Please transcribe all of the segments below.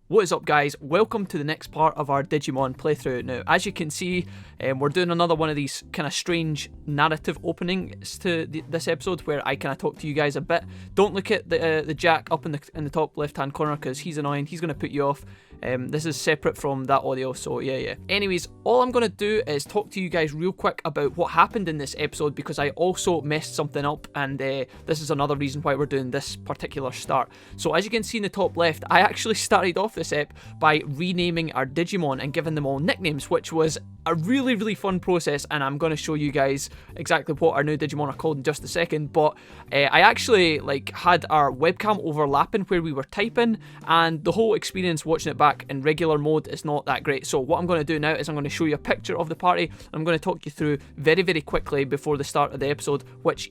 What is up, guys? Welcome to the next part of our Digimon playthrough. Now, as you can see, we're doing another one of these kind of strange narrative openings to this episode where I kind of talk to you guys a bit. Don't look at the Jack up in the top left-hand corner because he's annoying. He's going to put you off. This is separate from that audio, so yeah. Anyways, all I'm going to do is talk to you guys real quick about what happened in this episode because I also messed something up, and this is another reason why we're doing this particular start. So as you can see in the top left, I actually started off this ep by renaming our Digimon and giving them all nicknames, which was a really fun process, and I'm going to show you guys exactly what our new Digimon are called in just a second. But I actually had our webcam overlapping where we were typing, and the whole experience watching it back in regular mode is not that great. So what I'm going to do now is I'm going to show you a picture of the party. I'm going to talk you through very quickly before the start of the episode what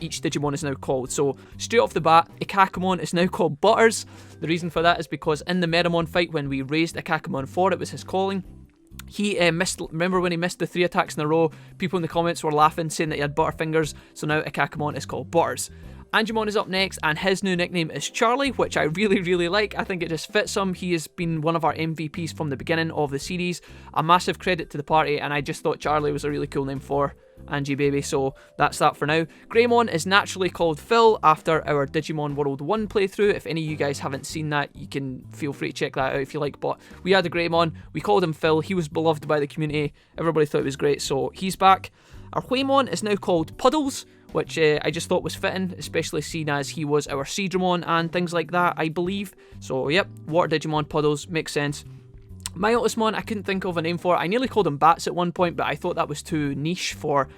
each Digimon is now called. So straight off the bat, Ikakumon is now called Butters. The reason for that is because in the Meramon fight, when we raised Ikakumon 4, it was his calling. He missed, remember when he missed the 3 attacks in a row? People in the comments were laughing, saying that he had butterfingers, so now Ikakumon is called Butters. Angemon is up next, and his new nickname is Charlie, which I really like. I think it just fits him. He has been one of our MVPs from the beginning of the series. A massive credit to the party, and I just thought Charlie was a really cool name for Angie baby, so that's that for now. Greymon is naturally called Phil after our Digimon World 1 playthrough. If any of you guys haven't seen that, you can feel free to check that out if you like, but we had a Greymon, we called him Phil, he was beloved by the community, everybody thought it was great, so he's back. Our Huemon is now called Puddles, which I just thought was fitting, especially seeing as he was our Seedramon and things like that, I believe. So yep, Water Digimon Puddles, makes sense. My Ultismon, I couldn't think of a name for it. I nearly called him Bats at one point, but I thought that was too niche for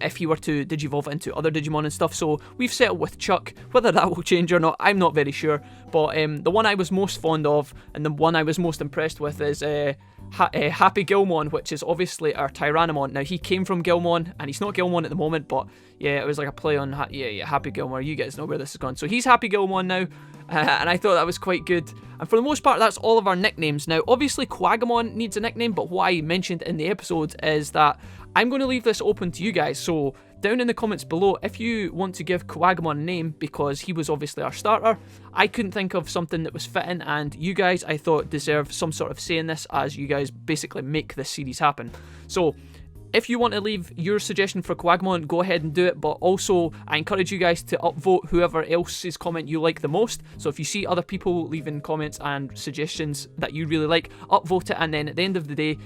if he were to digivolve into other Digimon and stuff, so we've settled with Chuck. Whether that will change or not, I'm not very sure, but the one I was most fond of, and the one I was most impressed with is Happy Gilmon, which is obviously our Tyrannomon. Now, he came from Gilmon, and he's not Gilmon at the moment, but yeah, it was like a play on Happy Gilmore. You guys know where this is going. So he's Happy Gilmon now, and I thought that was quite good. And for the most part, that's all of our nicknames. Now, obviously, Quagamon needs a nickname, but what I mentioned in the episode is that I'm going to leave this open to you guys. So down in the comments below, if you want to give Quagamon a name, because he was obviously our starter, I couldn't think of something that was fitting, and you guys, I thought, deserve some sort of say in this, as you guys basically make this series happen. So if you want to leave your suggestion for Quagamon, go ahead and do it, but also I encourage you guys to upvote whoever else's comment you like the most. So if you see other people leaving comments and suggestions that you really like, upvote it, and then at the end of the day,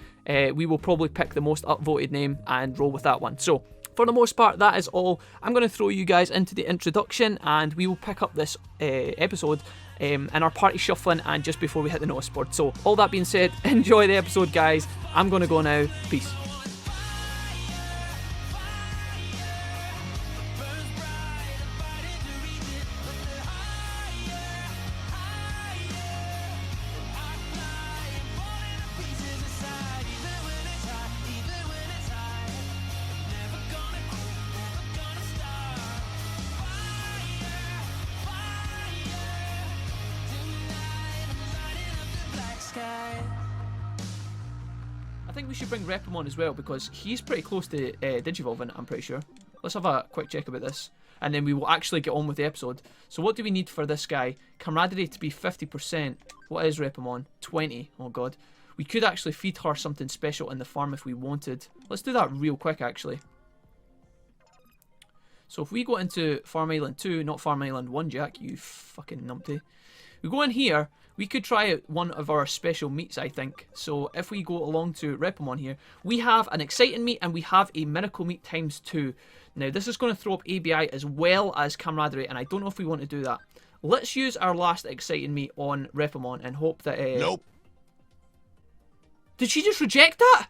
we will probably pick the most upvoted name and roll with that one. So for the most part, that is all. I'm going to throw you guys into the introduction, and we will pick up this episode in our party shuffling and just before we hit the notice board. So all that being said, enjoy the episode, guys. I'm going to go now. Peace. I think we should bring GrapLeomon as well, because he's pretty close to digivolving, I'm pretty sure. Let's have a quick check about this, and then we will actually get on with the episode. So what do we need for this guy? Camaraderie to be 50%. What is GrapLeomon? 20. Oh god. We could actually feed her something special in the farm if we wanted. Let's do that real quick, actually. So if we go into Farm Island 2, not Farm Island 1, Jack, you fucking numpty. We go in here, we could try out one of our special meats, I think. So if we go along to GrapLeomon here, we have an exciting meat and we have a miracle meat ×2. Now this is going to throw up ABI as well as camaraderie, and I don't know if we want to do that. Let's use our last exciting meat on GrapLeomon and hope that... Nope. Did she just reject that?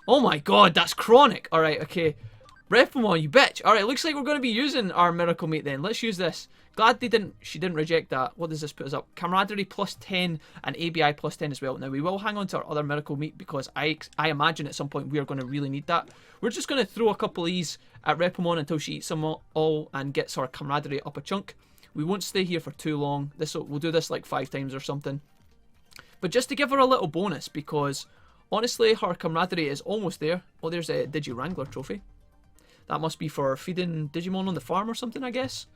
Oh my god, that's chronic. Alright, okay. GrapLeomon, you bitch. Alright, looks like we're going to be using our miracle meat then. Let's use this. Glad she didn't reject that. What does this put us up? Camaraderie +10 and ABI +10 as well. Now, we will hang on to our other miracle meat because I imagine at some point we are going to really need that. We're just going to throw a couple of these at GrapLeomon until she eats them all and gets her camaraderie up a chunk. We won't stay here for too long. We'll do this like 5 times or something. But just to give her a little bonus, because honestly, her camaraderie is almost there. Oh, there's a Digi Wrangler trophy. That must be for feeding Digimon on the farm or something, I guess.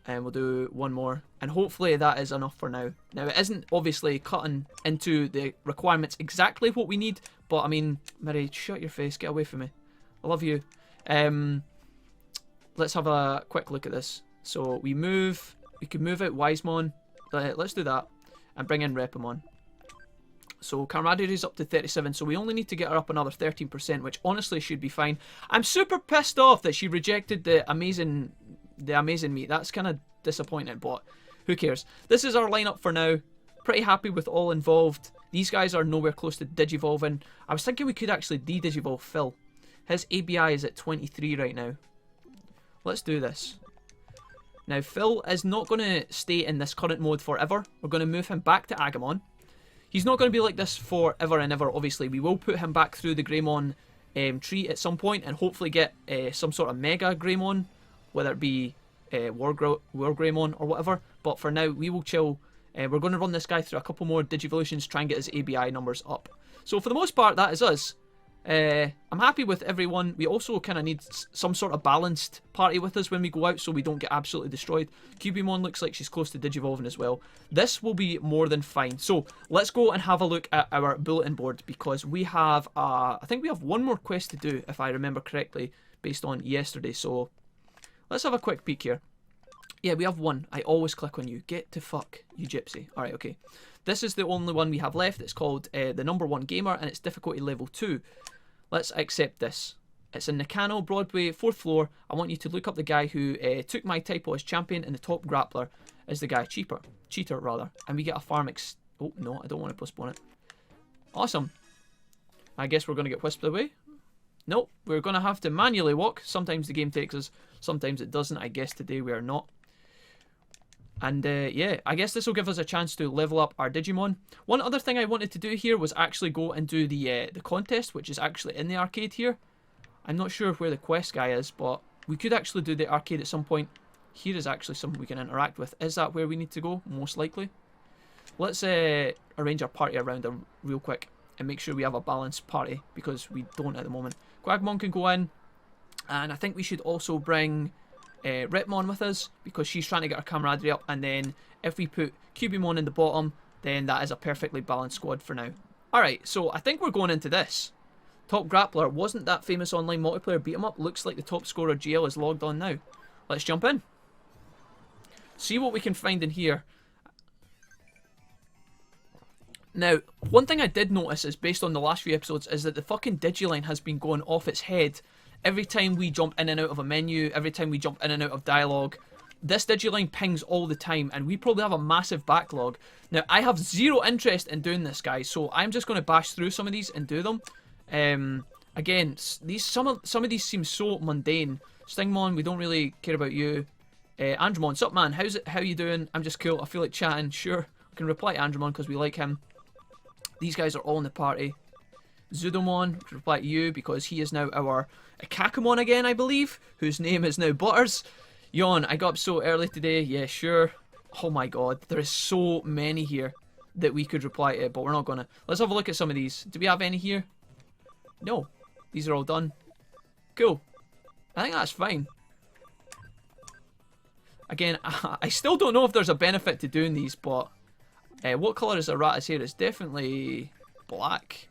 And we'll do one more. And hopefully that is enough for now. Now, it isn't obviously cutting into the requirements exactly what we need. But, I mean, Mary, shut your face. Get away from me. I love you. Let's have a quick look at this. So, we move. We can move out Wisemon. Let's do that. And bring in GrapLeomon. So, camaraderie is up to 37. So, we only need to get her up another 13%. Which, honestly, should be fine. I'm super pissed off that she rejected the amazing meat. That's kind of disappointing, but who cares? This is our lineup for now. Pretty happy with all involved. These guys are nowhere close to digivolving. I was thinking we could actually de-digivolve Phil. His ABI is at 23 right now. Let's do this. Now, Phil is not going to stay in this current mode forever. We're going to move him back to Agamon. He's not going to be like this forever and ever, obviously. We will put him back through the Greymon tree at some point and hopefully get some sort of Mega Greymon, whether it be War Greymon or whatever. But for now, we will chill. We're going to run this guy through a couple more Digivolutions, try and get his ABI numbers up. So for the most part, that is us. I'm happy with everyone. We also kind of need some sort of balanced party with us when we go out so we don't get absolutely destroyed. Cubimon looks like she's close to digivolving as well. This will be more than fine. So let's go and have a look at our bulletin board because we have, I think we have one more quest to do if I remember correctly based on yesterday. So let's have a quick peek here. Yeah, we have one. I always click on you. Get to fuck, you gypsy. Alright, okay. This is the only one we have left. It's called the number 1 gamer and it's difficulty level 2. Let's accept this. It's in Nakano, Broadway, 4th floor. I want you to look up the guy who took my typo as champion and the top grappler is the guy cheater rather. And we get a farm oh no, I don't want to postpone it. Awesome. I guess we're going to get whisked away. Nope, we're going to have to manually walk. Sometimes the game takes us, sometimes it doesn't. I guess today we are not. And yeah, I guess this will give us a chance to level up our Digimon. One other thing I wanted to do here was actually go and do the contest, which is actually in the arcade here. I'm not sure where the quest guy is, but we could actually do the arcade at some point. Here is actually something we can interact with. Is that where we need to go? Most likely. Let's arrange our party around real quick and make sure we have a balanced party because we don't at the moment. Quagmon can go in, and I think we should also bring Repmon with us because she's trying to get her camaraderie up, and then if we put Cubimon in the bottom, then that is a perfectly balanced squad for now. Alright, so I think we're going into this. Top Grappler, wasn't that famous online multiplayer beat 'em up? Looks like the top scorer GL is logged on now. Let's jump in. See what we can find in here. Now, one thing I did notice is based on the last few episodes is that the fucking Digiline has been going off its head every time we jump in and out of a menu, every time we jump in and out of dialogue. This Digiline pings all the time and we probably have a massive backlog. Now, I have zero interest in doing this, guys, so I'm just going to bash through some of these and do them. Again, some of these seem so mundane. Stingmon, we don't really care about you. Andromon, sup man, how you doing? I'm just cool, I feel like chatting. Sure, we can reply to Andromon because we like him. These guys are all in the party. Zudomon, we can reply to you because he is now our Kakumon again, I believe, whose name is now Butters. Yawn, I got up so early today. Yeah, sure. Oh my god, there is so many here that we could reply to, but we're not gonna. Let's have a look at some of these. Do we have any here? No. These are all done. Cool. I think that's fine. Again, I still don't know if there's a benefit to doing these, but what colour is Arata's hair? It's definitely black.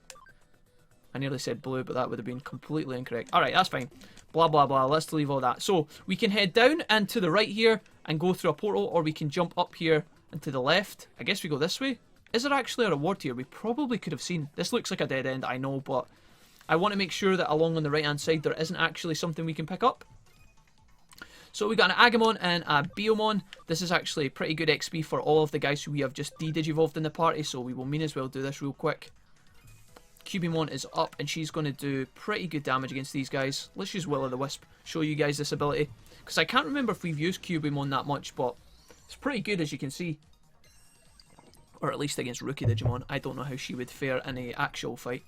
I nearly said blue, but that would have been completely incorrect. Alright, that's fine. Blah, blah, blah. Let's leave all that. So, we can head down and to the right here and go through a portal, or we can jump up here and to the left. I guess we go this way. Is there actually a reward here? We probably could have seen. This looks like a dead end, I know, but I want to make sure that along on the right-hand side there isn't actually something we can pick up. So we got an Agamon and a Biomon. This is actually pretty good XP for all of the guys who we have just de-digivolved in the party, so we will mean as well do this real quick. Cubimon is up and she's going to do pretty good damage against these guys. Let's use Will-o'-the-Wisp, show you guys this ability. Because I can't remember if we've used Cubimon that much, but it's pretty good as you can see. Or at least against Rookie Digimon. I don't know how she would fare in an actual fight.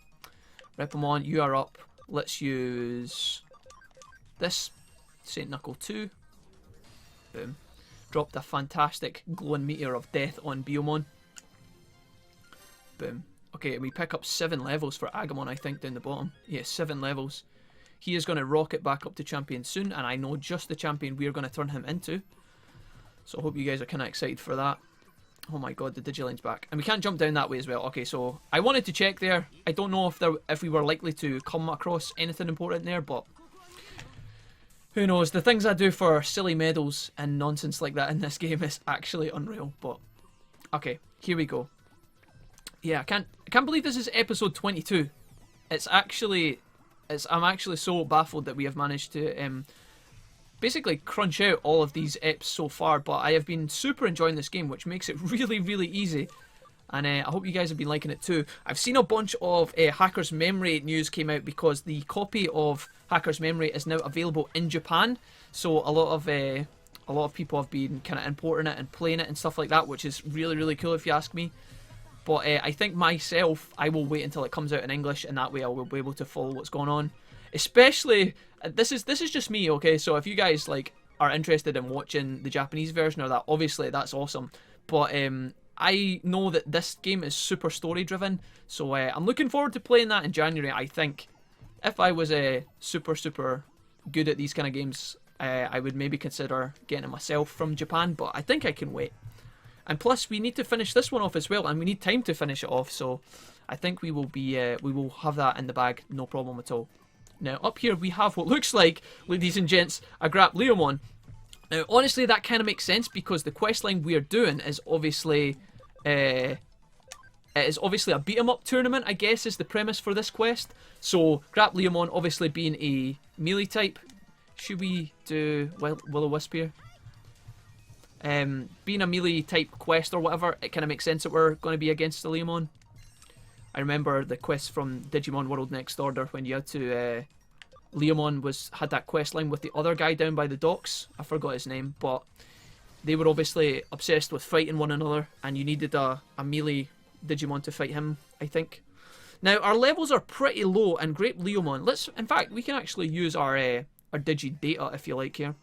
GrapLeomon, you are up. Let's use this. St. Knuckle 2. Boom. Dropped a fantastic glowing meteor of death on Biomon. Boom. Okay, we pick up 7 levels for Agamon, I think, down the bottom. Yeah, 7 levels. He is going to rocket back up to champion soon, and I know just the champion we are going to turn him into. So I hope you guys are kind of excited for that. Oh my god, the Digiline's back. And we can't jump down that way as well. Okay, so I wanted to check there. I don't know if we were likely to come across anything important there, but who knows? The things I do for silly medals and nonsense like that in this game is actually unreal. But okay, here we go. Yeah, I can't believe this is episode 22. I'm actually so baffled that we have managed to basically crunch out all of these eps so far, but I have been super enjoying this game, which makes it really, really easy. And I hope you guys have been liking it too. I've seen a bunch of Hacker's Memory news came out because the copy of Hacker's Memory is now available in Japan. So a lot of people have been kind of importing it and playing it and stuff like that, which is really, really cool if you ask me. But I think myself, I will wait until it comes out in English, and that way I will be able to follow what's going on. Especially, this is just me, okay? So if you guys like are interested in watching the Japanese version or that, obviously that's awesome. But I know that this game is super story driven, so I'm looking forward to playing that in January. I think if I was super good at these kind of games, I would maybe consider getting it myself from Japan. But I think I can wait. And plus, we need to finish this one off as well, and we need time to finish it off. So I think we will have that in the bag, no problem at all. Now, up here we have what looks like, ladies and gents, a GrapLeomon. Now, honestly, that kind of makes sense because the questline we are doing is obviously, a beat-em-up tournament, I guess, is the premise for this quest. So, GrapLeomon obviously being a melee type. Should we do Will-O-Wisp here? Being a melee type quest or whatever, it kind of makes sense that we're going to be against the Leomon. I remember the quest from Digimon World Next Order when you had to Leomon had that quest line with the other guy down by the docks. I forgot his name, but they were obviously obsessed with fighting one another, and you needed a melee Digimon to fight him, I think. Now our levels are pretty low, and GrapLeomon. In fact, we can actually use our Digi data if you like here.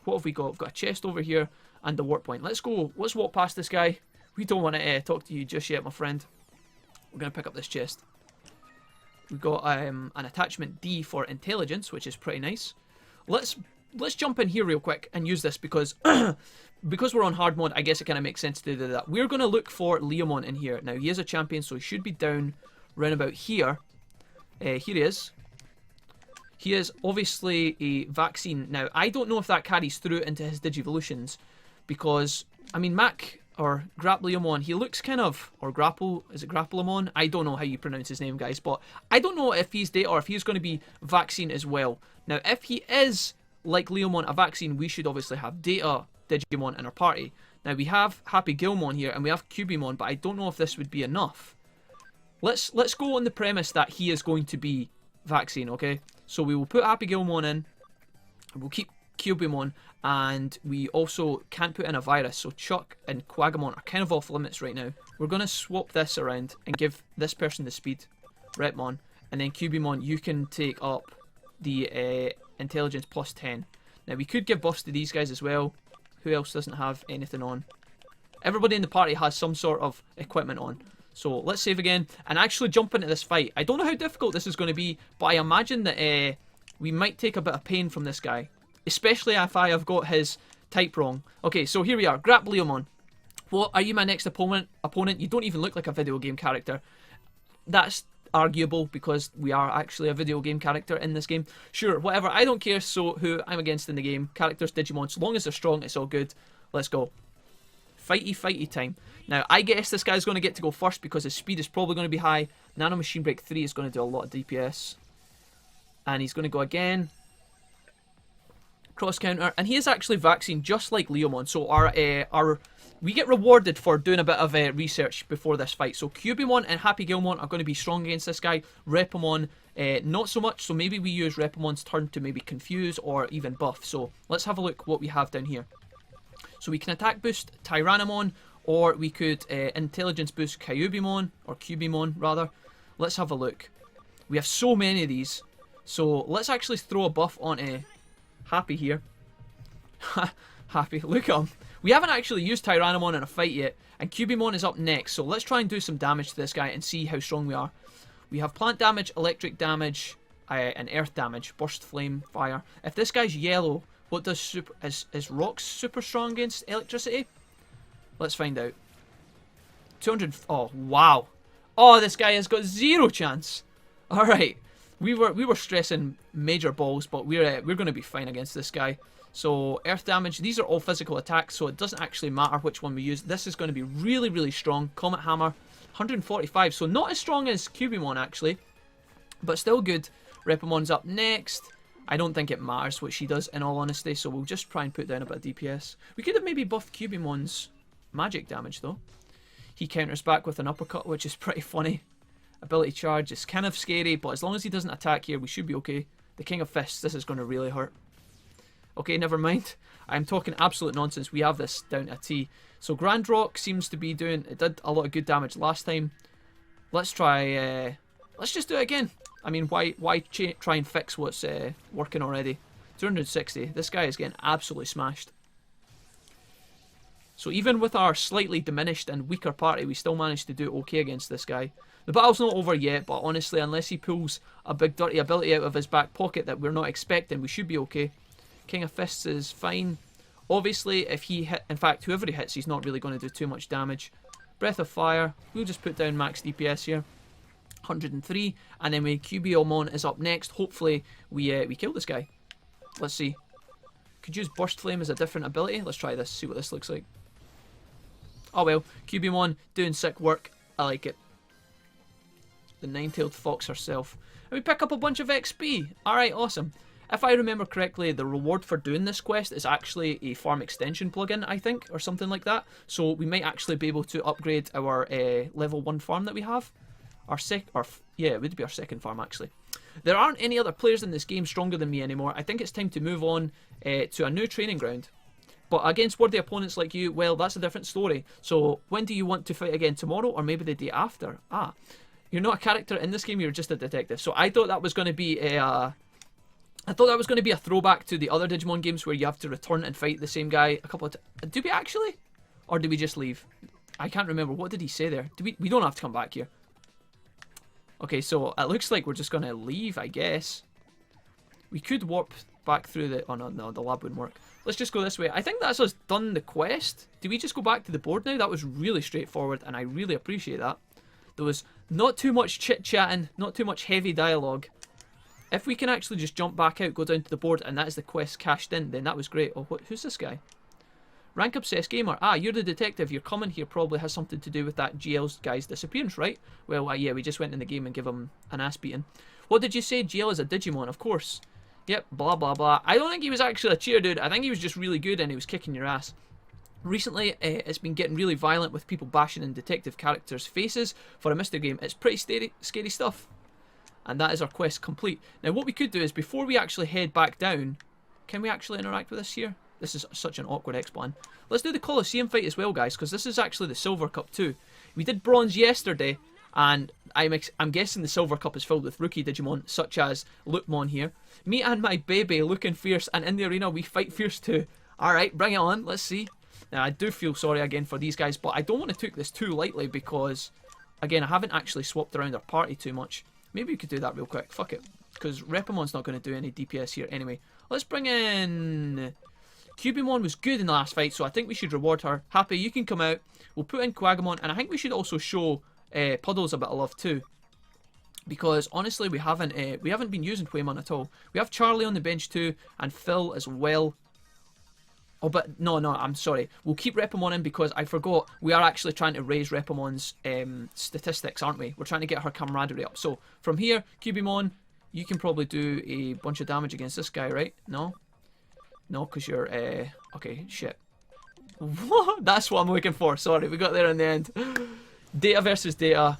What have we got? We've got a chest over here and the warp point. Let's go. Let's walk past this guy. We don't want to talk to you just yet, my friend. We're going to pick up this chest. We've got an attachment D for intelligence, which is pretty nice. Let's jump in here real quick and use this because because we're on hard mode, I guess it kind of makes sense to do that. We're going to look for Leomon in here. Now, he is a champion, so he should be down round about here. Here he is. He is obviously a vaccine. Now, I don't know if that carries through into his Digivolutions because, I mean, or GrapLeomon, he looks kind of, or is it GrapLeomon? I don't know how you pronounce his name, guys, but I don't know if he's data or if he's going to be vaccine as well. Now, if he is, like Leomon, a vaccine, we should obviously have data Digimon in our party. Now, we have Happy Gilmon here, and we have Cubimon, but I don't know if this would be enough. Let's go on the premise that he is going to be vaccine, okay? So we will put Happy Gilmon in, we'll keep Cubimon, and we also can't put in a virus, so Chuck and Quagamon are kind of off limits right now. We're going to swap this around and give this person the speed, Repmon, and then Cubimon, you can take up the intelligence plus 10. Now we could give buffs to these guys as well. Who else doesn't have anything on? Everybody in the party has some sort of equipment on. So let's save again and actually jump into this fight. I don't know how difficult this is going to be, but I imagine that we might take a bit of pain from this guy. Especially if I have got his type wrong. Okay, so here we are. GrapLeomon. What, are you my next opponent? You don't even look like a video game character. That's arguable because we are actually a video game character in this game. Sure, whatever. I don't care so who I'm against in the game. Characters, Digimon. So long as they're strong, it's all good. Let's go. Fighty time. Now, I guess this guy's going to get to go first because his speed is probably going to be high. Nano Machine Break 3 is going to do a lot of DPS. And he's going to go again. Cross counter, and he is actually vaccine just like Leomon, so we get rewarded for doing a bit of research before this fight. So Cubimon and Happy Gilmon are going to be strong against this guy. Repomon not so much, so maybe we use Repomon's turn to maybe confuse or even buff. So let's have a look what we have down here. So we can attack boost Tyrannomon, or we could intelligence boost Kyubimon, or Cubimon rather. Let's have a look. We have so many of these, so let's actually throw a buff on Happy here. Happy, look at him. We haven't actually used Tyrannomon in a fight yet, and Cubimon is up next, so let's try and do some damage to this guy and see how strong we are. We have plant damage, electric damage, and earth damage, burst, flame, fire. If this guy's yellow, What does super... Is rocks super strong against electricity? Let's find out. 200... Oh, wow. Oh, this guy has got 0 chance. Alright. We were stressing major balls, but we're going to be fine against this guy. So, earth damage. These are all physical attacks, so it doesn't actually matter which one we use. This is going to be really, really strong. Comet Hammer. 145. So, not as strong as Cubimon, actually. But still good. Repamon's up next. I don't think it matters what she does, in all honesty. So, we'll just try and put down a bit of DPS. We could have maybe buffed Cubimon's magic damage, though. He counters back with an uppercut, which is pretty funny. Ability charge is kind of scary, but as long as he doesn't attack here, we should be okay. The King of Fists, this is going to really hurt. Okay, never mind. I'm talking absolute nonsense. We have this down to a T. So Grand Rock seems to be doing... It did a lot of good damage last time. Let's try... let's just do it again. I mean, why try and fix what's working already? 260. This guy is getting absolutely smashed. So even with our slightly diminished and weaker party, we still managed to do okay against this guy. The battle's not over yet, but honestly, unless he pulls a big dirty ability out of his back pocket that we're not expecting, we should be okay. King of Fists is fine. Obviously, if he hit... In fact, whoever he hits, he's not really going to do too much damage. Breath of Fire. We'll just put down max DPS here. 103. And then GrapLeomon is up next. Hopefully, we kill this guy. Let's see. Could use Burst Flame as a different ability. Let's try this, see what this looks like. Oh well, GrapLeomon doing sick work. I like it. The Nine-Tailed Fox herself. And we pick up a bunch of XP. Alright, awesome. If I remember correctly, the reward for doing this quest is actually a farm extension plugin, I think, or something like that. So we might actually be able to upgrade our level 1 farm that we have. Yeah, it would be our second farm, actually. There aren't any other players in this game stronger than me anymore. I think it's time to move on to a new training ground. But against worthy opponents like you, well, that's a different story. So when do you want to fight again? Tomorrow or maybe the day after? Ah, you're not a character in this game, you're just a detective. So I thought that was going to be a... I thought that was going to be a throwback to the other Digimon games where you have to return and fight the same guy a couple of times. Do we actually? Or do we just leave? I can't remember. What did he say there? We don't have to come back here. Okay, so it looks like we're just going to leave, I guess. We could warp back through the... Oh, no, the lab wouldn't work. Let's just go this way. I think that's us done the quest. Do we just go back to the board now? That was really straightforward, and I really appreciate that. There was not too much chit-chatting, not too much heavy dialogue. If we can actually just jump back out, go down to the board, and that is the quest cashed in, then that was great. Oh, who's this guy? Rank Obsessed Gamer. Ah, you're the detective. Your comment here probably has something to do with that GL guy's disappearance, right? Well, yeah, we just went in the game and give him an ass beating. What did you say? GL is a Digimon, of course. Yep, blah, blah, blah. I don't think he was actually a cheer dude. I think he was just really good and he was kicking your ass. Recently, it's been getting really violent with people bashing in detective characters' faces for a mystery game. It's pretty scary stuff. And that is our quest complete. Now, what we could do is, before we actually head back down, can we actually interact with this here? This is such an awkward X-Plan. Let's do the Colosseum fight as well, guys, because this is actually the Silver Cup too. We did Bronze yesterday, and I'm guessing the Silver Cup is filled with rookie Digimon, such as Loopmon here. Me and my baby looking fierce, and in the arena we fight fierce too. Alright, bring it on, let's see. Now, I do feel sorry again for these guys, but I don't want to take this too lightly because, again, I haven't actually swapped around our party too much. Maybe we could do that real quick. Fuck it. Because Repamon's not going to do any DPS here anyway. Let's bring in... Cubimon was good in the last fight, so I think we should reward her. Happy, you can come out. We'll put in Quagamon, and I think we should also show Puddles a bit of love too. Because, honestly, we haven't been using Quaymon at all. We have Charlie on the bench too, and Phil as well. Oh, but no, I'm sorry. We'll keep Repamon in because I forgot we are actually trying to raise Repamon's statistics, aren't we? We're trying to get her camaraderie up. So, from here, Cubimon, you can probably do a bunch of damage against this guy, right? No? No, because you're... okay, shit. That's what I'm looking for. Sorry, we got there in the end. Data versus Data.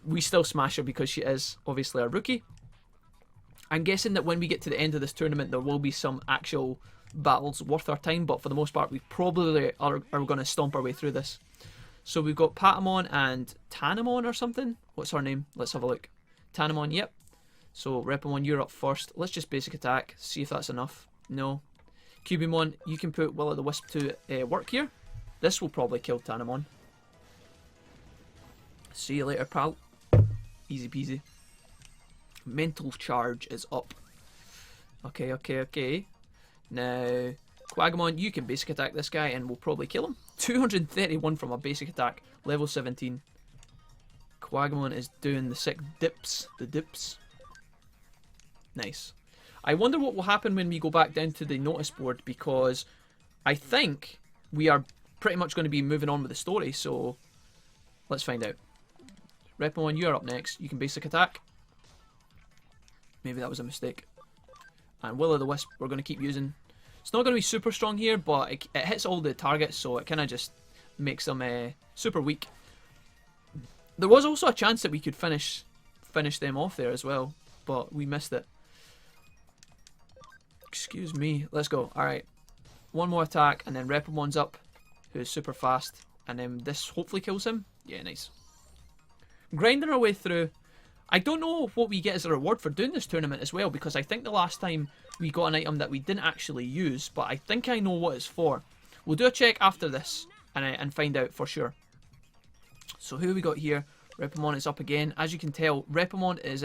We still smash her because she is obviously a rookie. I'm guessing that when we get to the end of this tournament, there will be some actual... battles worth our time, but for the most part we probably are going to stomp our way through this. So we've got Patamon and Tanamon or something. What's her name? Let's have a look. Tanamon, yep. So Repamon, you're up first. Let's just basic attack, see if that's enough. No. Cubimon, you can put Will-o'-the-Wisp to work here. This will probably kill Tanamon. See you later, pal. Easy peasy. Mental charge is up. Okay. Now, Quagamon, you can basic attack this guy and we'll probably kill him. 231 from a basic attack, level 17. Quagamon is doing the sick dips. The dips. Nice. I wonder what will happen when we go back down to the notice board, because I think we are pretty much going to be moving on with the story, so let's find out. Repomon, you are up next. You can basic attack. Maybe that was a mistake. And Will-o'-the-Wisp, we're going to keep using. It's not going to be super strong here, but it hits all the targets, so it kind of just makes them super weak. There was also a chance that we could finish them off there as well, but we missed it. Excuse me. Let's go. Alright. One more attack, and then Repomon's up, who is super fast. And then this hopefully kills him. Yeah, nice. Grinding our way through. I don't know what we get as a reward for doing this tournament as well, because I think the last time we got an item that we didn't actually use, but I think I know what it's for. We'll do a check after this and find out for sure. So who we got here? Repomon is up again. As you can tell, Repomon is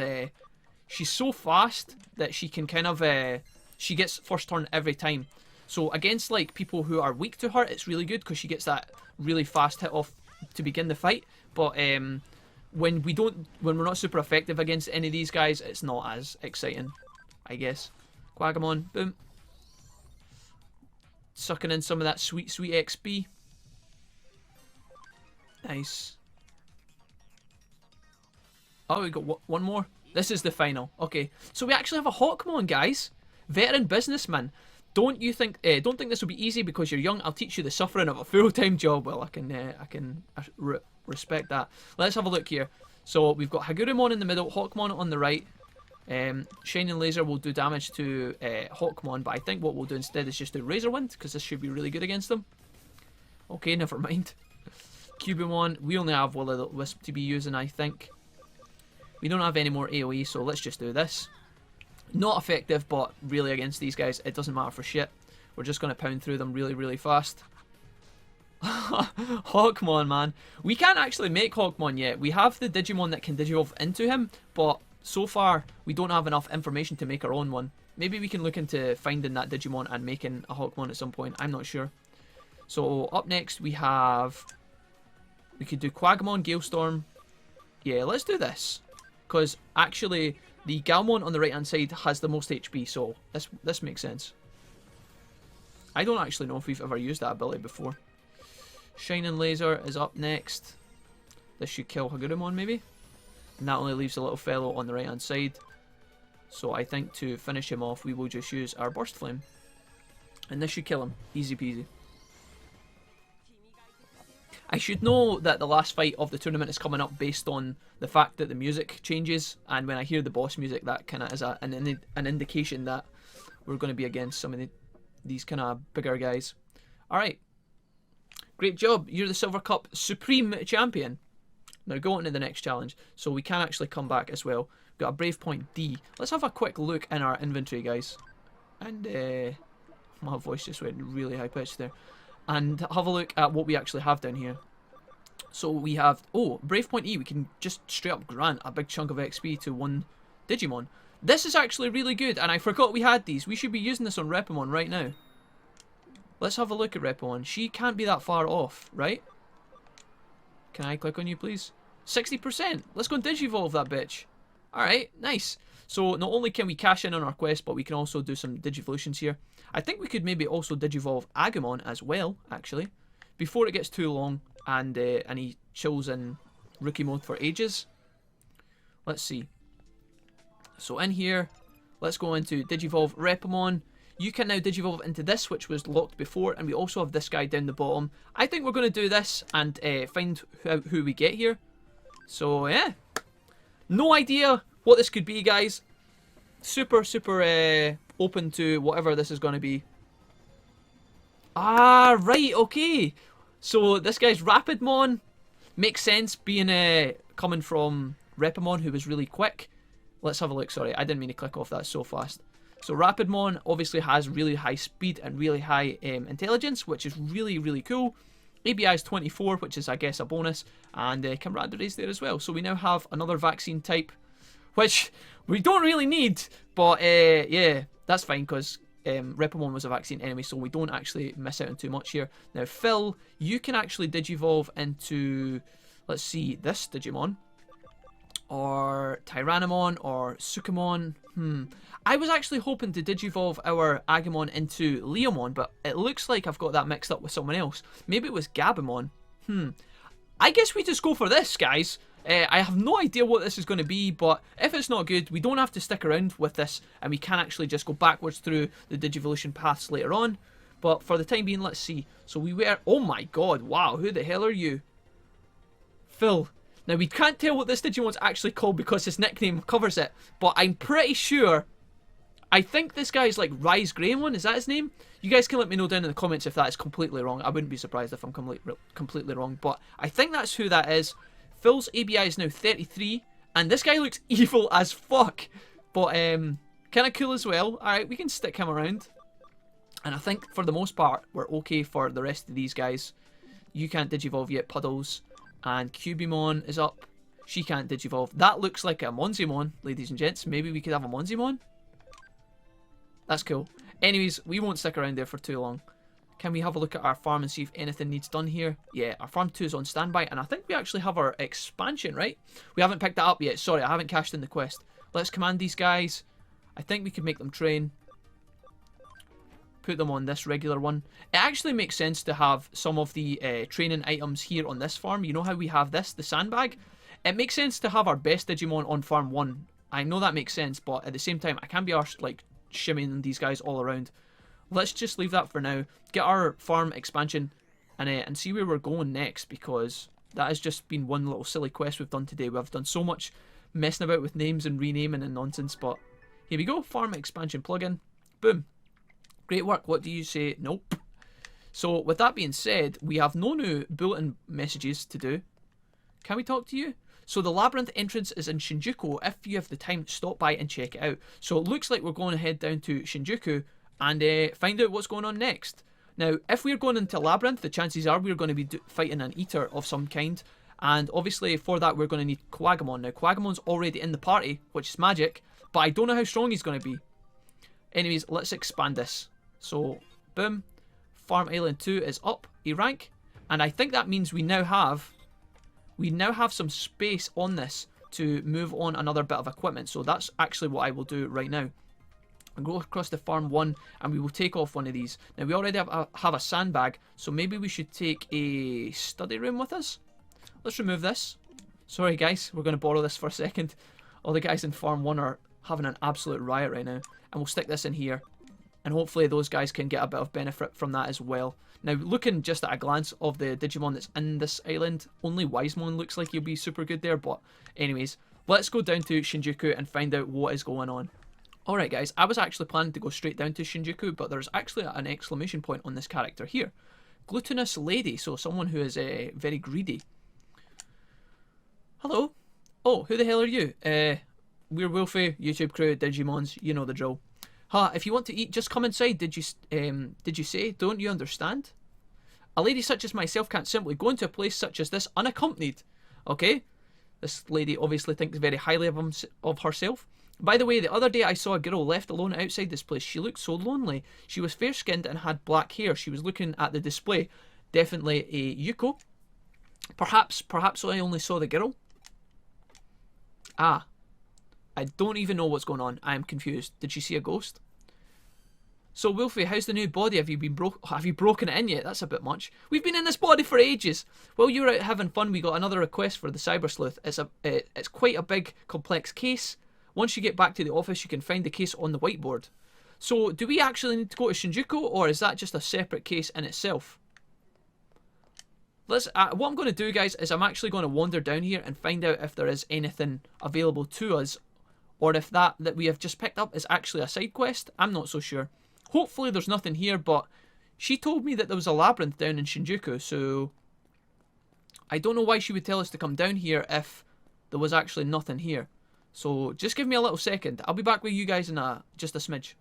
she's so fast that she can kind of she gets first turn every time. So against like people who are weak to her, it's really good because she gets that really fast hit off to begin the fight. But when we're not super effective against any of these guys, it's not as exciting, I guess. Quagamon, boom. Sucking in some of that sweet, sweet XP. Nice. Oh, we got one more. This is the final. Okay, so we actually have a Hawkmon, guys. Veteran businessman. Don't think this will be easy because you're young. I'll teach you the suffering of a full-time job. Well, I can respect that. Let's have a look here. So we've got Hagurumon in the middle, Hawkmon on the right. Shining Laser will do damage to Hawkmon, but I think what we'll do instead is just do Razor Wind, because this should be really good against them. Okay, never mind. Cubimon, we only have Will-o'-the-Wisp to be using, I think. We don't have any more AoE, so let's just do this. Not effective, but really against these guys, it doesn't matter for shit. We're just going to pound through them really, really fast. Hawkmon, man. We can't actually make Hawkmon yet. We have the Digimon that can Digivolve into him, but so far we don't have enough information to make our own one. Maybe we can look into finding that Digimon and making a Hawkmon at some point. I'm not sure. So up next we have... We could do Quagamon, Galestorm. Yeah, let's do this. Because actually the Galmon on the right hand side has the most HP, so this makes sense. I don't actually know if we've ever used that ability before. Shining Laser is up next. This should kill Hagurumon maybe. And that only leaves a little fellow on the right hand side. So I think to finish him off we will just use our Burst Flame. And this should kill him. Easy peasy. I should know that the last fight of the tournament is coming up based on the fact that the music changes, and when I hear the boss music, that kind of is an indication that we're going to be against some of these kind of bigger guys. Alright. Great job. You're the Silver Cup Supreme Champion. Now go on to the next challenge. So we can actually come back as well. We've got a Brave Point D. Let's have a quick look in our inventory, guys. And my voice just went really high pitched there. And have a look at what we actually have down here. So we have, Brave Point E, we can just straight up grant a big chunk of XP to one Digimon. This is actually really good, and I forgot we had these. We should be using this on Repomon right now. Let's have a look at Repomon. She can't be that far off, right? Can I click on you, please? 60%! Let's go and Digivolve that bitch. Alright, nice. So not only can we cash in on our quest, but we can also do some Digivolutions here. I think we could maybe also Digivolve Agumon as well, actually, before it gets too long and he chills in rookie mode for ages. Let's see. So in here, let's go into Digivolve Repomon. You can now Digivolve into this, which was locked before, and we also have this guy down the bottom. I think we're going to do this and find who we get here. So yeah, no idea what this could be, guys. Super open to whatever this is going to be. Ah, right, okay. So this guy's Rapidmon. Makes sense, being coming from Repomon, who was really quick. Let's have a look. Sorry, I didn't mean to click off that so fast. So Rapidmon obviously has really high speed and really high intelligence, which is really, really cool. ABI is 24, which is, I guess, a bonus. And camaraderie is there as well. So we now have another vaccine type, which we don't really need. But, yeah, that's fine, because GrapLeomon was a vaccine anyway, so we don't actually miss out on too much here. Now, Phil, you can actually digivolve into, let's see, this Digimon. Or Tyrannomon, or Sukamon. I was actually hoping to digivolve our Agumon into Leomon, but it looks like I've got that mixed up with someone else. Maybe it was Gabumon. I guess we just go for this, guys. I have no idea what this is going to be, but if it's not good, we don't have to stick around with this, and we can actually just go backwards through the Digivolution paths later on. But for the time being, let's see. So we were... Oh my god, wow, who the hell are you? Phil. Now, we can't tell what this Digimon's actually called because his nickname covers it, but I'm pretty sure... I think this guy's like RiseGrapLeomon, is that his name? You guys can let me know down in the comments if that is completely wrong. I wouldn't be surprised if I'm completely wrong, but I think that's who that is. Phil's ABI is now 33, and this guy looks evil as fuck, but kind of cool as well. Alright, we can stick him around. And I think for the most part, we're okay for the rest of these guys. You can't digivolve yet, Puddles. And Cubimon is up. She can't digivolve. That looks like a Monzimon, ladies and gents. Maybe we could have a Monzimon? That's cool. Anyways, we won't stick around there for too long. Can we have a look at our farm and see if anything needs done here? Yeah, our farm 2 is on standby, and I think we actually have our expansion, right? We haven't picked that up yet. Sorry, I haven't cashed in the quest. Let's command these guys. I think we could make them train. Put them on this regular one. It actually makes sense to have some of the training items here on this farm. You know how we have this, the sandbag? It makes sense to have our best Digimon on farm 1. I know that makes sense, but at the same time, I can't be arsed, like, shimmying these guys all around. Let's just leave that for now. Get our farm expansion and see where we're going next, because that has just been one little silly quest we've done today. We've done so much messing about with names and renaming and nonsense, but here we go. Farm expansion plugin. Boom. Great work. What do you say? Nope. So with that being said, we have no new bulletin messages to do. Can we talk to you? So the labyrinth entrance is in Shinjuku. If you have the time, stop by and check it out. So it looks like we're going to head down to Shinjuku and find out what's going on next. Now, if we're going into labyrinth, the chances are we're going to be fighting an eater of some kind. And obviously for that we're going to need Quagamon. Now Quagamon's already in the party, which is magic, but I don't know how strong he's going to be. Anyways, let's expand this. So, boom. Farm Island 2 is up a rank. And I think that means we now have some space on this to move on another bit of equipment. So that's actually what I will do right now. I'll go across to farm 1 and we will take off one of these. Now we already have a sandbag, so maybe we should take a study room with us. Let's remove this. Sorry guys, we're going to borrow this for a second. All the guys in farm 1 are having an absolute riot right now. And we'll stick this in here. And hopefully those guys can get a bit of benefit from that as well. Now, looking just at a glance of the Digimon that's in this island, only Wisemon looks like he'll be super good there. But anyways, let's go down to Shinjuku and find out what is going on. Alright guys, I was actually planning to go straight down to Shinjuku, but there's actually an exclamation point on this character here. Glutinous lady, so someone who is very greedy. Hello. Oh, who the hell are you? We're Wolfie, YouTube crew, Digimons, you know the drill. Ha, if you want to eat, just come inside, did you say? Don't you understand? A lady such as myself can't simply go into a place such as this unaccompanied. Okay? This lady obviously thinks very highly of herself. By the way, the other day I saw a girl left alone outside this place. She looked so lonely. She was fair-skinned and had black hair. She was looking at the display. Definitely a Yuko. Perhaps I only saw the girl. Ah. I don't even know what's going on. I am confused. Did she see a ghost? So Wolfie, how's the new body? Have you broken it in yet? That's a bit much. We've been in this body for ages. While you were out having fun, we got another request for the Cyber Sleuth. It's quite a big, complex case. Once you get back to the office, you can find the case on the whiteboard. So, do we actually need to go to Shinjuku, or is that just a separate case in itself? What I'm going to do, guys, is I'm actually going to wander down here and find out if there is anything available to us, or if that we have just picked up is actually a side quest. I'm not so sure. Hopefully there's nothing here, but she told me that there was a labyrinth down in Shinjuku, so I don't know why she would tell us to come down here if there was actually nothing here. So just give me a little second. I'll be back with you guys in just a smidge.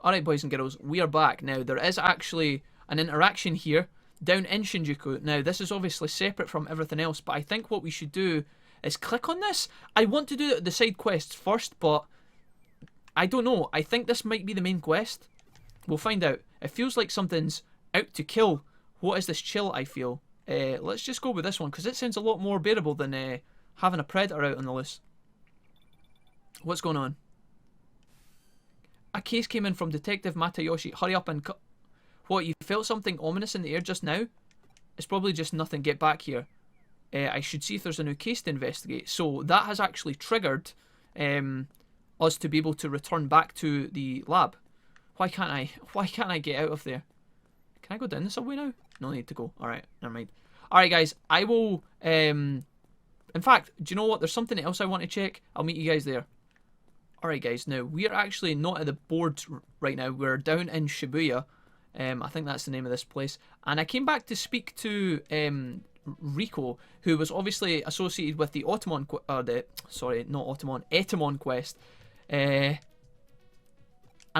Alright boys and girls, we are back. Now there is actually an interaction here down in Shinjuku. Now this is obviously separate from everything else, but I think what we should do is click on this. I want to do the side quests first, but I don't know. I think this might be the main quest. We'll find out. It feels like something's out to kill. What is this chill I feel? Let's just go with this one, because it sounds a lot more bearable than having a predator out on the loose. What's going on? A case came in from Detective Matayoshi. Hurry up and cut. What, you felt something ominous in the air just now? It's probably just nothing. Get back here. I should see if there's a new case to investigate. So that has actually triggered us to be able to return back to the lab. Why can't I get out of there? Can I go down the subway now? No need to go. Alright, never mind. Alright guys, I will in fact, do you know what? There's something else I want to check. I'll meet you guys there. Alright guys, now we are actually not at the board right now. We're down in Shibuya. I think that's the name of this place. And I came back to speak to Rico, who was obviously associated with the Etemon quest. And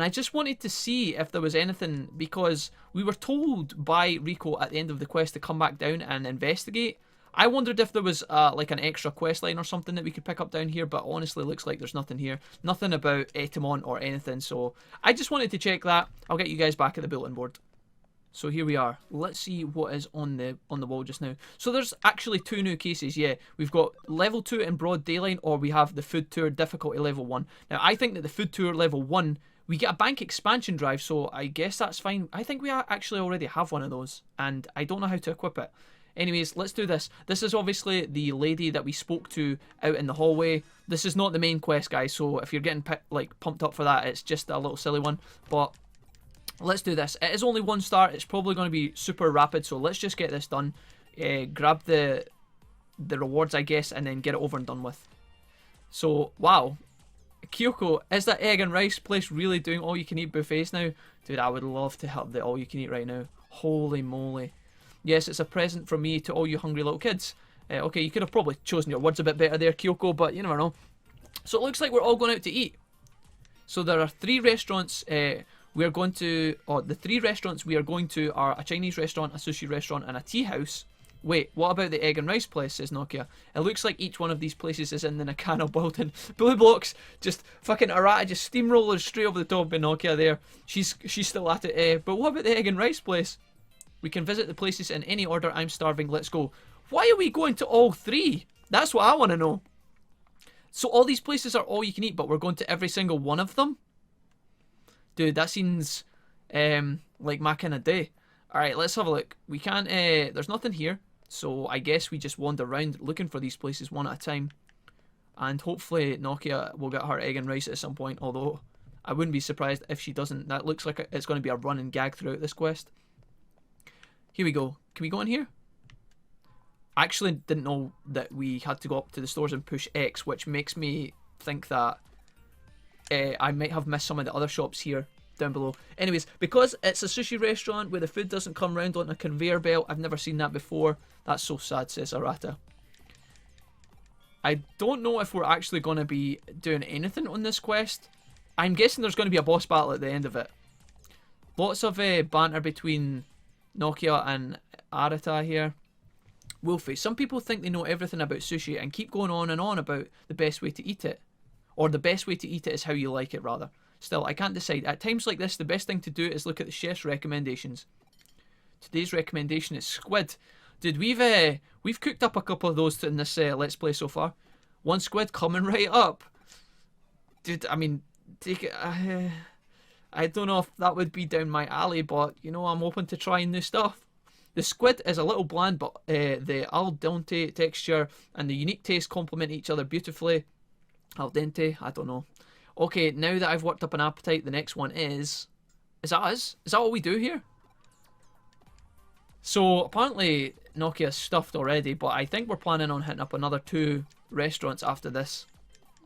I just wanted to see if there was anything, because we were told by Rico at the end of the quest to come back down and investigate. I wondered if there was like an extra quest line or something that we could pick up down here, but honestly looks like there's nothing here. Nothing about Etemon or anything, so I just wanted to check that. I'll get you guys back at the bulletin board. So here we are. Let's see what is on the wall just now. So there's actually 2 new cases, yeah. We've got level 2 in broad daylight, or we have the food tour difficulty level 1. Now I think that the food tour level 1, we get a bank expansion drive, so I guess that's fine. I think we actually already have one of those, and I don't know how to equip it. Anyways, let's do this. This is obviously the lady that we spoke to out in the hallway. This is not the main quest, guys, so if you're getting pumped up for that, it's just a little silly one. But let's do this. It is only 1 star. It's probably going to be super rapid, so let's just get this done. Grab the rewards, I guess, and then get it over and done with. So, wow. Kyoko, is that egg and rice place really doing all-you-can-eat buffets now? Dude, I would love to have the all-you-can-eat right now. Holy moly. Yes, it's a present from me to all you hungry little kids. Okay, you could have probably chosen your words a bit better there, Kyoko, but you never know. So it looks like we're all going out to eat. So there are 3 restaurants we are going to... Oh, the 3 restaurants we are going to are a Chinese restaurant, a sushi restaurant, and a tea house. Wait, what about the egg and rice place, says Nokia. It looks like each one of these places is in the Nakano building. Blue blocks, just fucking Arata just steamrollers straight over the top of Nokia there. She's still at it. But what about the egg and rice place? We can visit the places in any order. I'm starving. Let's go. Why are we going to all 3? That's what I want to know. So all these places are all you can eat, but we're going to every single one of them? Dude, that seems like my kind of day. Alright, let's have a look. We can't... there's nothing here. So I guess we just wander around looking for these places one at a time. And hopefully Nokia will get her egg and rice at some point. Although, I wouldn't be surprised if she doesn't. That looks like it's going to be a running gag throughout this quest. Here we go. Can we go in here? I actually didn't know that we had to go up to the stores and push X, which makes me think that I might have missed some of the other shops here down below. Anyways, because it's a sushi restaurant where the food doesn't come round on a conveyor belt, I've never seen that before. That's so sad, says Arata. I don't know if we're actually going to be doing anything on this quest. I'm guessing there's going to be a boss battle at the end of it. Lots of banter between Nokia and Arata here. Wolfie, some people think they know everything about sushi and keep going on and on about the best way to eat it. Or the best way to eat it is how you like it, rather. Still, I can't decide. At times like this, the best thing to do is look at the chef's recommendations. Today's recommendation is squid. Dude, we've cooked up a couple of those in this Let's Play so far. 1 squid coming right up. Dude, I mean, take it... I don't know if that would be down my alley, but, you know, I'm open to trying new stuff. The squid is a little bland, but the al dente texture and the unique taste complement each other beautifully. Al dente? I don't know. Okay, now that I've worked up an appetite, the next one is... Is that us? Is that what we do here? So, apparently, Nokia's stuffed already, but I think we're planning on hitting up another 2 restaurants after this.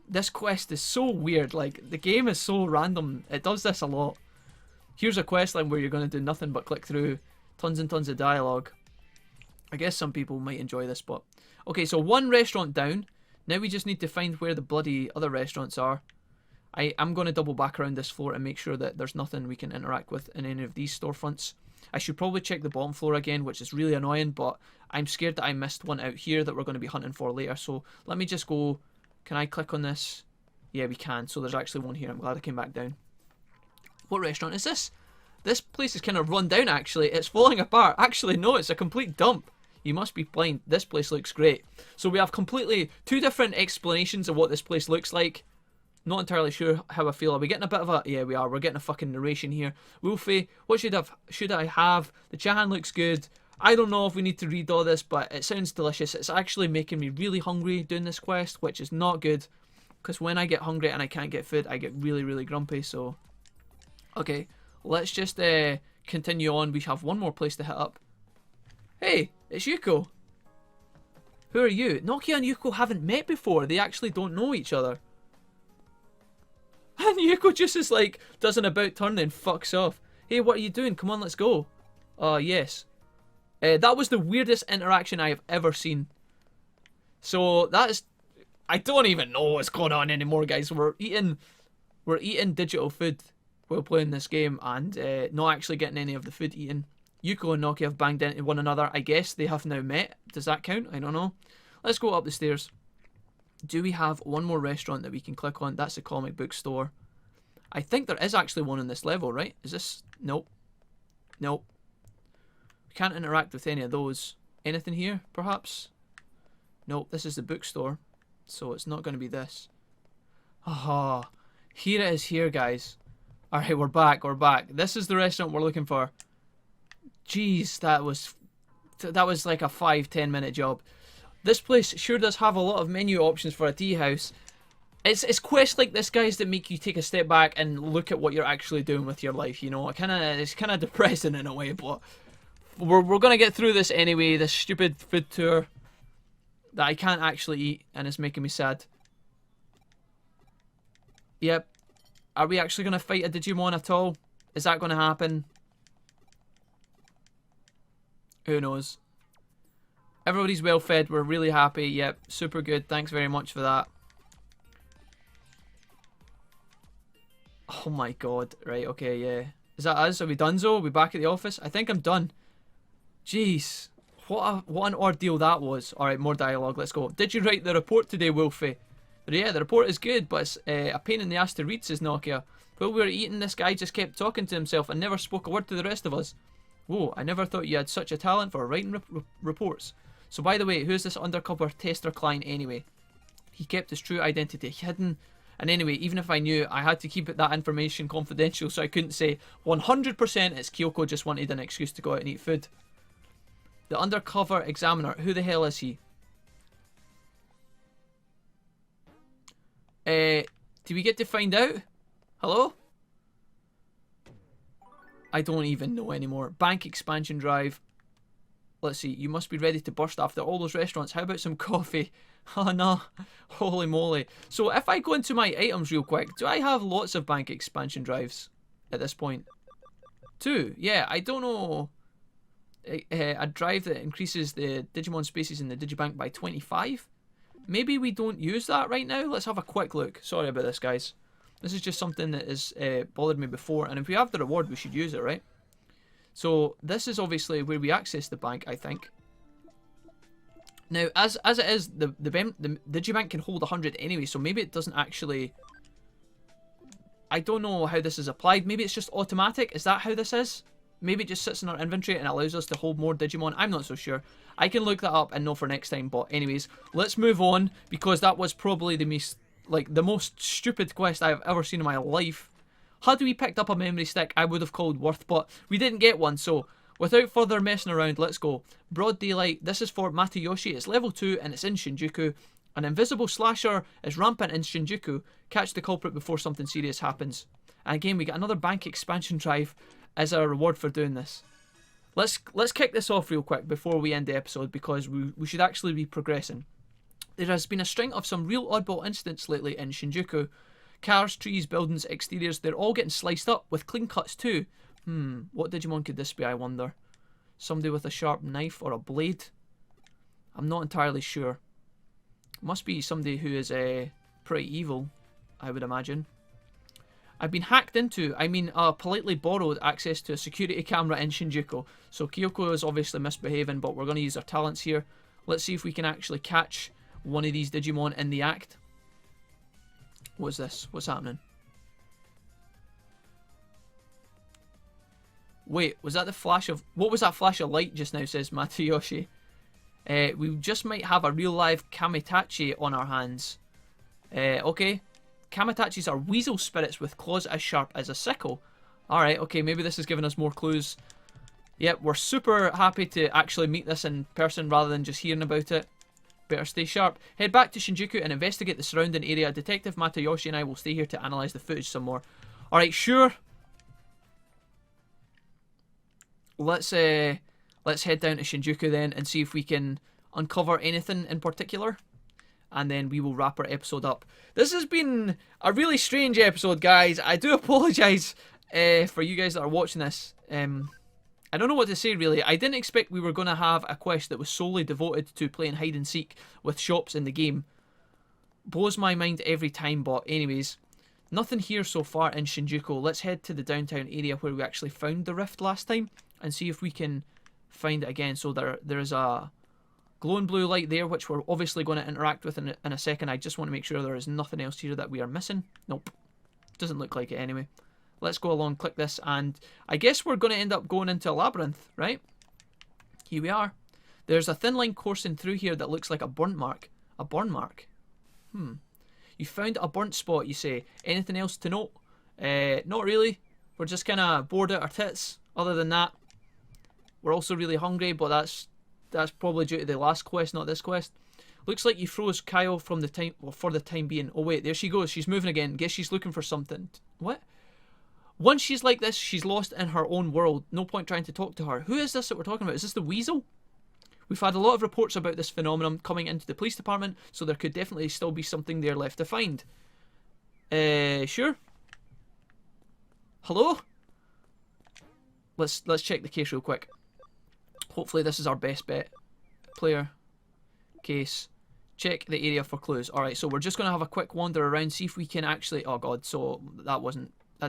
This quest is so weird. Like, the game is so random. It does this a lot. Here's a quest line where you're going to do nothing but click through tons and tons of dialogue. I guess some people might enjoy this, but... Okay, so 1 restaurant down. Now we just need to find where the bloody other restaurants are. I'm going to double back around this floor and make sure that there's nothing we can interact with in any of these storefronts. I should probably check the bottom floor again, which is really annoying, but I'm scared that I missed one out here that we're going to be hunting for later. So let me just go... Can I click on this? Yeah, we can. So there's actually one here. I'm glad I came back down. What restaurant is this? This place is kind of run down, actually. It's falling apart. Actually, no, it's a complete dump. You must be blind. This place looks great. So we have completely two different explanations of what this place looks like. Not entirely sure how I feel. Are we getting a bit of a... Yeah, we are. We're getting a fucking narration here. Wolfie, what should I have? The Chahan looks good. I don't know if we need to read all this, but it sounds delicious. It's actually making me really hungry doing this quest, which is not good. Because when I get hungry and I can't get food, I get really, really grumpy, so... Okay, let's just continue on. We have one more place to hit up. Hey, it's Yuko. Who are you? Nokia and Yuko haven't met before. They actually don't know each other. And Yuko just is like, does an about turn and fucks off. Hey, what are you doing? Come on, let's go. Yes. That was the weirdest interaction I have ever seen. So, that is... I don't even know what's going on anymore, guys. We're eating digital food while playing this game and not actually getting any of the food eaten. Yuko and Nokia have banged into one another. I guess they have now met. Does that count? I don't know. Let's go up the stairs. Do we have one more restaurant that we can click on? That's the comic book store. I think there is actually one on this level, right? Is this... Nope. Nope. We can't interact with any of those. Anything here, perhaps? Nope, this is the bookstore. So it's not going to be this. Aha. Here it is here, guys. Alright, we're back. We're back. This is the restaurant we're looking for. Jeez, that was like a 5-10 minute job. This place sure does have a lot of menu options for a tea house. It's quests like this, guys, that make you take a step back and look at what you're actually doing with your life, you know. It's kind of depressing in a way, but we're going to get through this anyway. This stupid food tour that I can't actually eat and it's making me sad. Yep. Are we actually going to fight a Digimon at all? Is that going to happen? Who knows? Everybody's well fed. We're really happy. Yep. Super good. Thanks very much for that. Oh my god. Right. Okay. Yeah. Is that us? Are we done, Zo? Are we back at the office? I think I'm done. Jeez. What an ordeal that was. Alright, more dialogue. Let's go. Did you write the report today, Wolfie? Yeah, the report is good, but it's a pain in the ass to read, says Nokia. While we were eating, this guy just kept talking to himself and never spoke a word to the rest of us. Whoa, I never thought you had such a talent for writing reports. So by the way, who's this undercover tester client anyway? He kept his true identity hidden. And anyway, even if I knew, I had to keep that information confidential, so I couldn't say 100% it's Kyoko just wanted an excuse to go out and eat food. The undercover examiner, who the hell is he? Do we get to find out? Hello? I don't even know anymore. Bank expansion drive. Let's see. You must be ready to burst after all those restaurants. How about some coffee? Oh no. Holy moly. So if I go into my items real quick, do I have lots of bank expansion drives at this point? 2. Yeah, I don't know. A drive that increases the Digimon spaces in the Digibank by 25? Maybe we don't use that right now. Let's have a quick look. Sorry about this, guys. This is just something that has bothered me before. And if we have the reward, we should use it, right? So this is obviously where we access the bank, I think. Now, as it is, the Digibank can hold 100 anyway, so maybe it doesn't actually... I don't know how this is applied. Maybe it's just automatic. Is that how this is? Maybe it just sits in our inventory and allows us to hold more Digimon. I'm not so sure. I can look that up and know for next time. But anyways, let's move on, because that was probably the most stupid quest I've ever seen in my life. Had we picked up a memory stick, I would have called Worth, but we didn't get one. So without further messing around, let's go. Broad Daylight. This is for Matayoshi. It's level 2 and it's in Shinjuku. An invisible slasher is rampant in Shinjuku. Catch the culprit before something serious happens. And again, we get another bank expansion drive as a reward for doing this. Let's kick this off real quick before we end the episode, because we should actually be progressing. There has been a string of some real oddball incidents lately in Shinjuku. Cars, trees, buildings, exteriors, they're all getting sliced up with clean cuts too. What Digimon could this be, I wonder? Somebody with a sharp knife or a blade? I'm not entirely sure. Must be somebody who is pretty evil, I would imagine. I've been hacked into, politely borrowed access to a security camera in Shinjuku. So Kyoko is obviously misbehaving, but we're going to use our talents here. Let's see if we can actually catch one of these Digimon in the act. What's this? What's happening? Wait, was that the flash of... What was that flash of light just now, says Matayoshi. We just might have a real live Kamitachi on our hands. Okay. Kamitachis are weasel spirits with claws as sharp as a sickle. Alright, okay, maybe this is giving us more clues. Yep, we're super happy to actually meet this in person rather than just hearing about it. Better stay sharp. Head back to Shinjuku and investigate the surrounding area. Detective Matayoshi and I will stay here to analyse the footage some more. Alright, sure. Let's head down to Shinjuku then and see if we can uncover anything in particular. And then we will wrap our episode up. This has been a really strange episode, guys. I do apologise for you guys that are watching this. I don't know what to say, really. I didn't expect we were going to have a quest that was solely devoted to playing hide and seek with shops in the game. Blows my mind every time, but anyways. Nothing here so far in Shinjuku. Let's head to the downtown area where we actually found the rift last time and see if we can find it again. So there is a glowing blue light there, which we're obviously going to interact with in a second. I just want to make sure there is nothing else here that we are missing. Nope. Doesn't look like it anyway. Let's go along, click this, and I guess we're going to end up going into a labyrinth, right? Here we are. There's a thin line coursing through here that looks like a burnt mark. A burn mark? You found a burnt spot, you say. Anything else to note? Not really. We're just kind of bored out our tits. Other than that, we're also really hungry, but that's probably due to the last quest, not this quest. Looks like you froze Kyle for the time being. Oh wait, there she goes. She's moving again. Guess she's looking for something. What? Once she's like this, she's lost in her own world. No point trying to talk to her. Who is this that we're talking about? Is this the weasel? We've had a lot of reports about this phenomenon coming into the police department, so there could definitely still be something there left to find. Sure. Hello? Let's check the case real quick. Hopefully this is our best bet. Player. Case. Check the area for clues. Alright, so we're just going to have a quick wander around, see if we can actually... Oh god, so that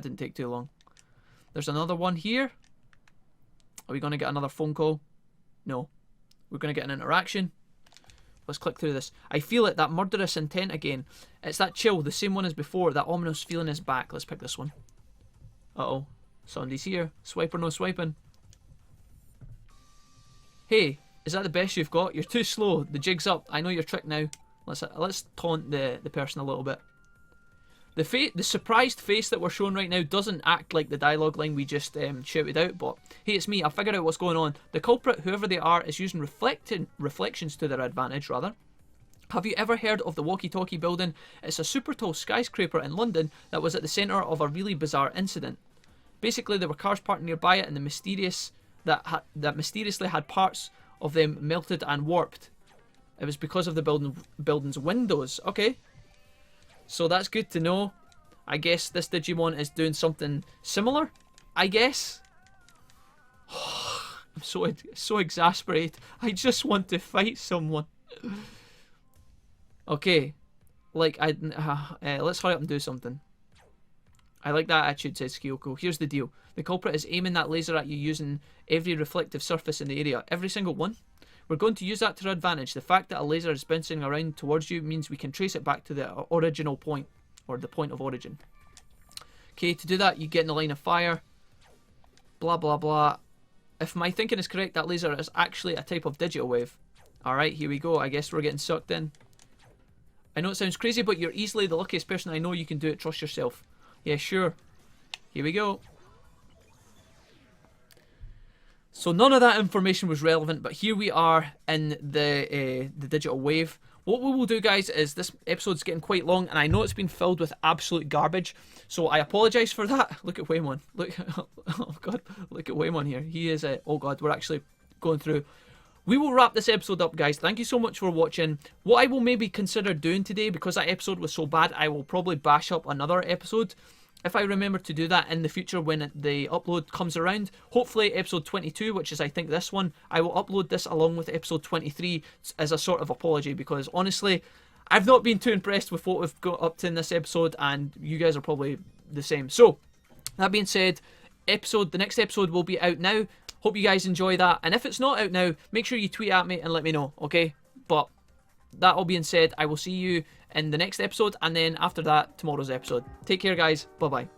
didn't take too long. There's another one here. Are we going to get another phone call? No. We're going to get an interaction. Let's click through this. I feel it, that murderous intent again. It's that chill, the same one as before. That ominous feeling is back. Let's pick this one. Uh-oh. Somebody's here. Swipe or no swiping. Hey, is that the best you've got? You're too slow. The jig's up. I know your trick now. Let's taunt the person a little bit. The surprised face that we're showing right now doesn't act like the dialogue line we just shouted out, but hey, it's me. I figured out what's going on. The culprit, whoever they are, is using reflections to their advantage, rather. Have you ever heard of the Walkie-Talkie building? It's a super tall skyscraper in London that was at the centre of a really bizarre incident. Basically, there were cars parked nearby it, and that mysteriously had parts of them melted and warped. It was because of the building's windows. Okay. So that's good to know. I guess this Digimon is doing something similar. I guess. I'm so exasperated. I just want to fight someone. Okay. Like, let's hurry up and do something. I like that attitude, says Kyoko. Here's the deal. The culprit is aiming that laser at you using every reflective surface in the area. Every single one. We're going to use that to our advantage. The fact that a laser is bouncing around towards you means we can trace it back to the original point. Or the point of origin. Okay, to do that, you get in the line of fire. Blah, blah, blah. If my thinking is correct, that laser is actually a type of digital wave. Alright, here we go. I guess we're getting sucked in. I know it sounds crazy, but you're easily the luckiest person I know. You can do it. Trust yourself. Yeah, sure. Here we go. So none of that information was relevant, but here we are in the digital wave. What we will do, guys, is this episode's getting quite long, and I know it's been filled with absolute garbage, so I apologise for that. Look at Waymon. Look, oh god, look at Waymon here. He is oh god, we're actually going through. We will wrap this episode up, guys. Thank you so much for watching. What I will maybe consider doing today, because that episode was so bad, I will probably bash up another episode. If I remember to do that in the future when the upload comes around, hopefully episode 22, which is I think this one, I will upload this along with episode 23 as a sort of apology, because honestly, I've not been too impressed with what we've got up to in this episode, and you guys are probably the same. So, that being said, the next episode will be out now. Hope you guys enjoy that, and if it's not out now, make sure you tweet at me and let me know, okay? But that all being said, I will see you in the next episode, and then after that, tomorrow's episode. Take care, guys. Bye-bye.